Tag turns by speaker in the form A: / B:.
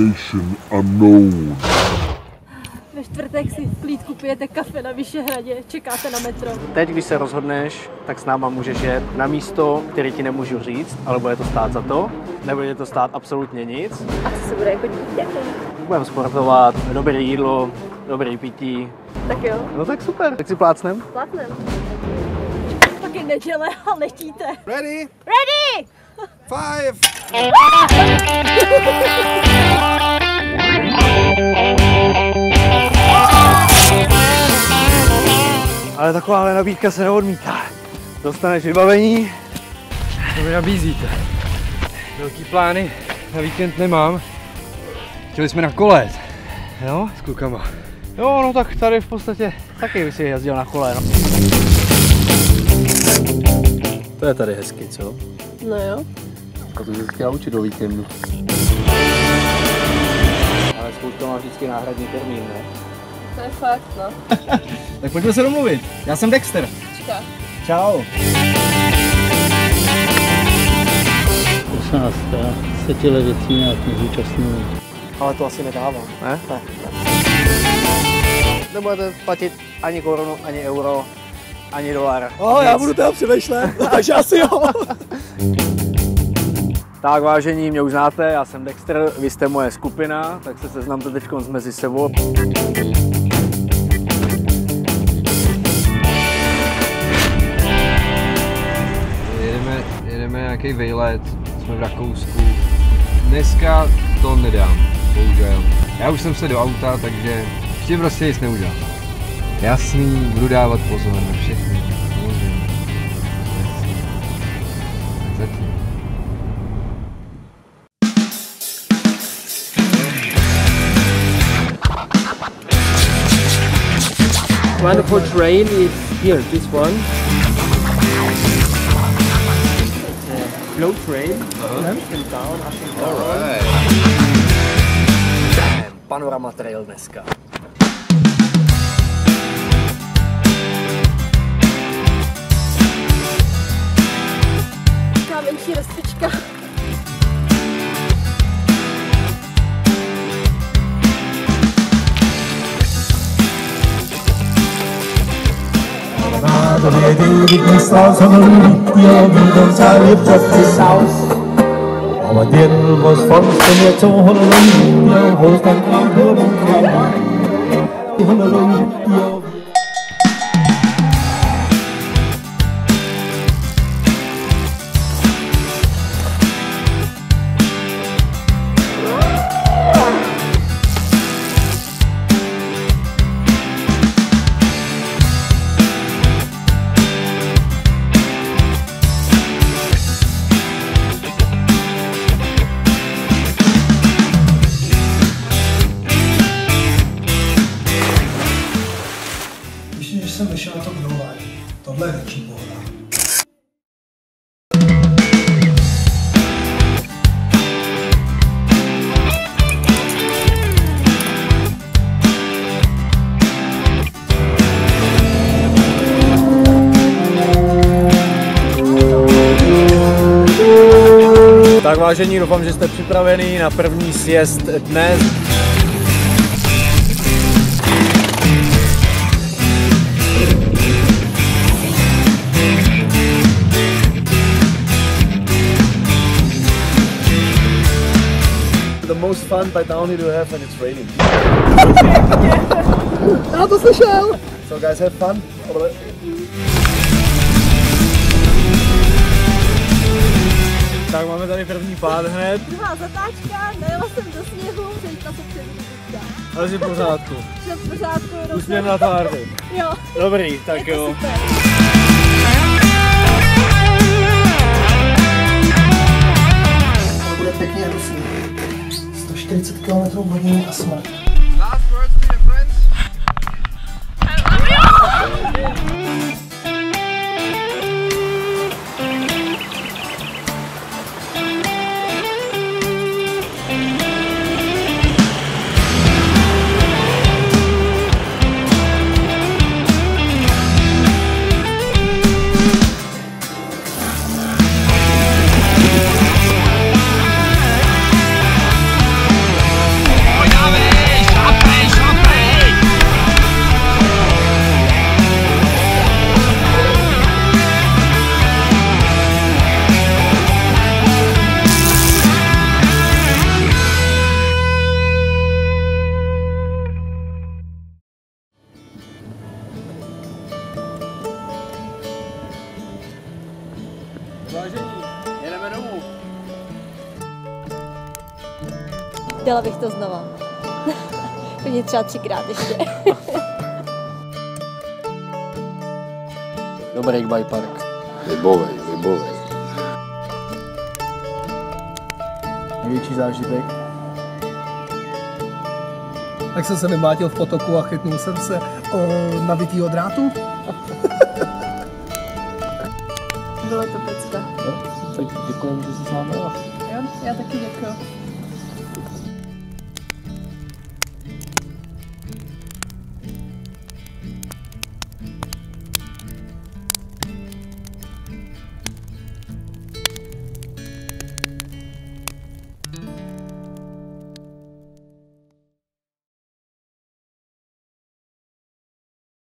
A: Destination unknown.
B: Ve čtvrtek si v klídku pijete kafe na Vyšehradě, čekáte na metro.
C: Teď, když se rozhodneš, tak s náma můžeš jet na místo, které ti nemůžu říct, ale bude to stát za to, nebude to stát absolutně nic.
B: A co se bude jako dít?
C: Budeme sportovat, dobré jídlo, dobré pití.
B: Tak jo.
C: No tak super, tak si plácnem.
B: Plácnem. Pak je neděle a letíte.
D: Ready?
B: Ready!
D: 5.
C: Ale takováhle nabídka se neodmítá. Dostaneš vybavení.
E: Co mi nabízíte? Velký plány na víkend nemám. Chtěli jsme na kole, jo, s klukama.
C: Jo, no tak tady v podstatě taky si jezdil na kole, no. To je tady hezky, co?
B: No jo.
C: A to se chtěla učit do víkendu. Ale spousta má vždycky náhradní termín, ne?
B: To je fakt, no.
C: Tak pojďme se domluvit. Já jsem Dexter.
B: Čeká.
C: Čau.
F: 18. Se těle věcí nějak nezúčastňují.
C: Ale to asi nedávám, ne? Ne. Nebudete platit ani korunu, ani euro, ani dolar.
D: Já budu teda přemýšlet, takže asi jo.
C: Tak vážení, mě už znáte, já jsem Dexter, vy jste moje skupina, tak se seznamte teď mezi sebou.
E: Jedeme nějaký výlet, jsme v Rakousku. Dneska to nedám, bohužel. Já už jsem se do auta, takže ještě prostě nic neudělám. Jasný, budu dávat pozor na všechny. Samozřejmě. Jasný. Tak zatím.
F: Wonderful trail is here, this one. Flow trail.
C: Panorama trail dneska.
B: Taková menší rozcvička.
G: Aber den, was fandst du mir zu Halleluja, holst dann kein Halleluja.
D: Když jsem vyšel na to dole, tohle je větší pohoda.
C: Tak vážení, doufám, že jste připraveni na první sjezd dnes.
D: The most fun by downhill you have when it's raining.
C: Já to slyšel!
D: So guys, have fun.
C: Tak máme tady první pád hned.
B: Druhá zatáčka, najela jsem do sněhu, přijďka se předvídá.
C: Ale jsi v pořádku.
B: Jsem v pořádku, jenom
C: Úsměv na tváři.
B: Jo.
C: Dobrý, tak jo.
B: Super.
D: To bude pěkně hrusný. 140 km/h a smrt.
E: Last words to your friends.
B: Dala bych to znova. Klidně třeba 3krát ještě.
C: Dobrý bike park.
A: Vybovej.
D: Největší zážitek. Tak jsem se vymlátil v potoku a chytnul jsem se nabitýho drátu.
B: Bylo to pecka.
C: Tak děkuji, že jsi s námi.
B: Jo, já taky děkuji.